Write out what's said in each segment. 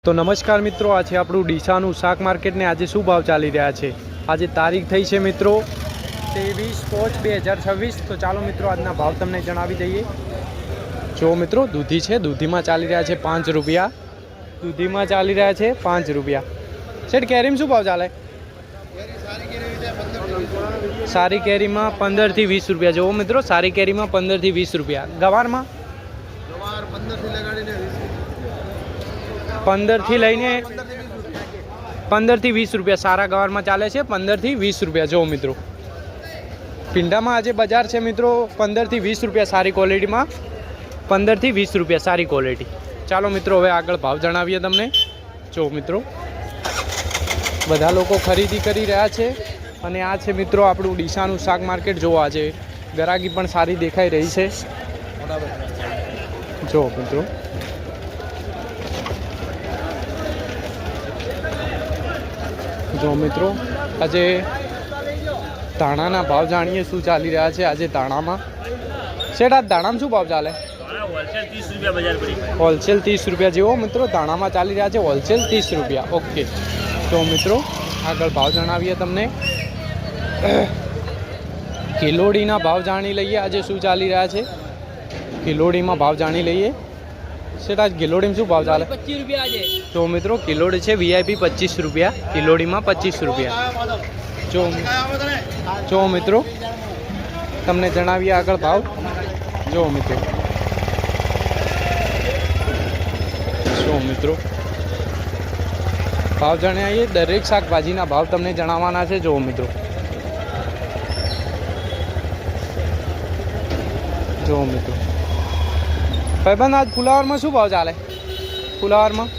तो नमस्कार मित्रों, आज આપણું ડીસાનું શાક માર્કેટને આજે શું ભાવ ચાલી રહ્યા છે। આજે તારીખ થઈ છે મિત્રો 23/5/2026। તો ચાલો મિત્રો આજના ભાવ તમને જણાવી દઈએ। જો મિત્રો દૂધી છે, દૂધીમાં ચાલી રહ્યા છે 5 રૂપિયા, દૂધીમાં ચાલી રહ્યા છે 5 રૂપિયા। સેટ કેરીમાં શું ભાવ ચાલે? સારી કેરીમાં 15 થી 20 રૂપિયા। જો મિત્રો સારી કેરીમાં 15 થી 20 રૂપિયા। ગવારમાં 15 થી લઈને 15 થી 20 રૂપિયા સારા ગવારમાં ચાલે છે। 15 થી 20 રૂપિયા। જો મિત્રો પિંડામાં આજે બજાર છે મિત્રો 15 થી 20 રૂપિયા સારી ક્વોલિટીમાં, 15 થી 20 રૂપિયા સારી ક્વોલિટી। ચાલો મિત્રો હવે આગળ ભાવ જણાવીએ તમને। જો મિત્રો બધા લોકો ખરીદી કરી રહ્યા છે અને આ છે મિત્રો આપણું ડીસાનું શાક માર્કેટ। જો આજે ગરાગી પણ સારી દેખાઈ રહી છે। જો મિત્રો આજે ધાણાના ભાવ જાણીએ શું ચાલી રહ્યા છે આજે ધાણામાં। શેઠ આ ધાણામાં શું ભાવ ચાલે? હોલસેલ 30 રૂપિયા જેવો મિત્રો ધાણામાં ચાલી રહ્યા છે, હોલસેલ 30 રૂપિયા। ઓકે, તો મિત્રો આગળ ભાવ જણાવીએ તમને। કિલોડીના ભાવ જાણી લઈએ આજે શું ચાલી રહ્યા છે। કિલોડીમાં ભાવ જાણી લઈએ। સેટ આજ કિલોડીમાં શું ભાવ ચાલે? 25 રૂપિયા આજે। તો મિત્રો કિલોડી છે વીઆઈપી 25 રૂપિયા, કિલોડીમાં 25 રૂપિયા। જો મિત્રો તમને જણાવીએ આગળ ભાવ। જો મિત્રો ભાવ જણાવીએ, દરેક શાકભાજીના ભાવ તમને જણાવવાના છે। જો મિત્રો ભાઈબંધ આજ ફુલાવરમાં શું ભાવ ચાલે? ફુલાવરમાં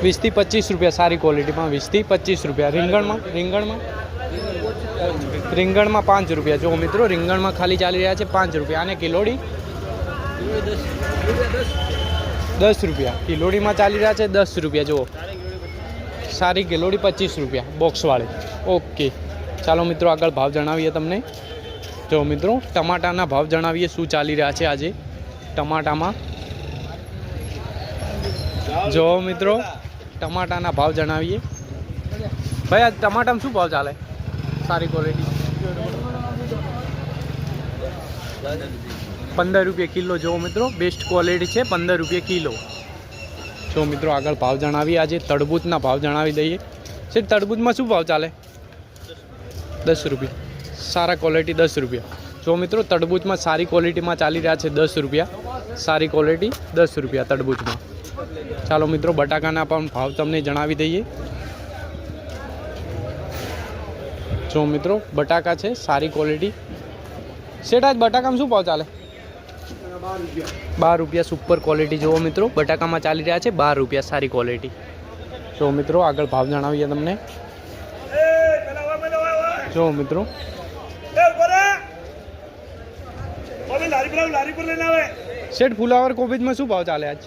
20 થી 25 રૂપિયા સારી ક્વોલિટીમાં, 20 થી 25 રૂપિયા। રીંગણમાં 5 રૂપિયા। જો મિત્રો રીંગણમાં ખાલી ચાલી રહ્યા છે 5 રૂપિયા અને કિલોડી 10 રૂપિયા। કિલોડીમાં ચાલી રહ્યા છે 10 રૂપિયા। જુઓ સારી કિલોડી 25 રૂપિયા બોક્સવાળી। ઓકે, ચાલો મિત્રો આગળ ભાવ જણાવીએ તમને। જો મિત્રો ટમાટાના ભાવ જણાવીએ શું ચાલી રહ્યા છે આજે ટમાટામાં। જો મિત્રો ટમાટાના ભાવ જણાવીએ। ભાઈ આ ટમાટામાં શું ભાવ ચાલે સારી ક્વોલિટી? 15 રૂપિયા કિલો। જો મિત્રો બેસ્ટ ક્વોલિટી છે, 15 રૂપિયા કિલો। જો મિત્રો આગળ ભાવ જણાવીએ આજે તરબૂચના ભાવ જણાવી દઈએ। છે તરબૂચમાં શું ભાવ ચાલે? 10 રૂપિયા સારા ક્વોલિટી 10 રૂપિયા। જો મિત્રો તરબૂચમાં સારી ક્વોલિટીમાં ચાલી રહ્યા છે 10 રૂપિયા સારી ક્વોલિટી 10 રૂપિયા તરબૂચમાં। ચાલો મિત્રો બટાકાના પણ ભાવ તમને જણાવી દઈએ। જો મિત્રો બટાકા છે સારી ક્વોલિટી। સેટ આજ બટાકામાં શું ભાવ ચાલે? 12 રૂપિયા સુપર ક્વોલિટી। જુઓ મિત્રો બટાકામાં ચાલી રહ્યા છે 12 રૂપિયા સારી ક્વોલિટી। જો મિત્રો આગળ ભાવ જણાવીએ તમને। જો મિત્રો શેઠ ફુલાવર કોબીજમાં શું ભાવ ચાલે આજ?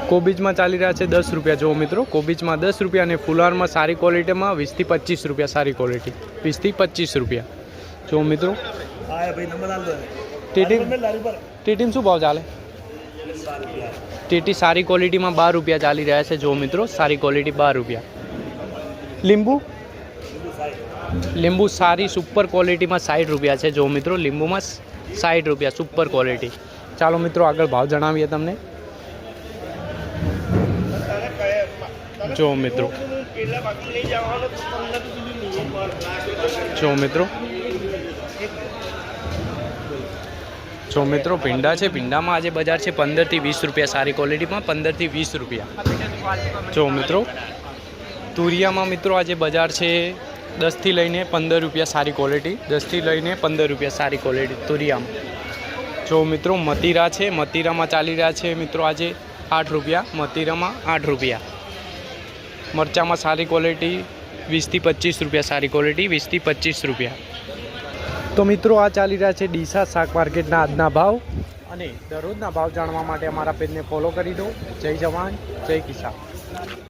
કોબીજમાં ચાલી રહ્યા છે 10 રૂપિયા। જો મિત્રો કોબીજમાં 10 રૂપિયા અને ફુલાવરમાં સારી ક્વોલિટીમાં 20 થી 25 રૂપિયા સારી ક્વોલિટી, 20 થી 25 રૂપિયા। જો મિત્રો ટીટીમાં શું ભાવ ચાલે? ટીટી સારી ક્વોલિટીમાં 12 રૂપિયા ચાલી રહ્યા છે। જો મિત્રો સારી ક્વોલિટી 12 રૂપિયા। લીંબુ સારી સુપર ક્વોલિટીમાં 60 રૂપિયા છે। જો મિત્રો લીંબુમાં 60 રૂપિયા સુપર ક્વોલિટી। ચાલો મિત્રો આગળ ભાવ જણાવીએ તમને। જો મિત્રો ભીંડા છે, ભીંડામાં આજે બજાર છે 15 થી 20 રૂપિયા સારી ક્વોલિટીમાં, 15 થી 20 રૂપિયા। જો મિત્રો તુરિયામાં મિત્રો આજે બજાર છે 10 થી લઈને 15 રૂપિયા સારી ક્વોલિટી, 10 થી લઈને 15 રૂપિયા સારી ક્વોલિટી તુરિયામાં। જો મિત્રો મતીરા છે, મતીરામાં ચાલી રહ્યા છે મિત્રો આજે 8 રૂપિયા, મતીરામાં 8 રૂપિયા। મરચામાં સારી ક્વોલિટી 20 થી 25 રૂપિયા સારી ક્વોલિટી, 20 થી 25 રૂપિયા। તો મિત્રો આ ચાલી રહ્યા છે ડીસા શાક માર્કેટના આજના ભાવ, અને દરરોજના ભાવ જાણવા માટે અમારા પેજને ફોલો કરી દો। જય જવાન જય કિસાન।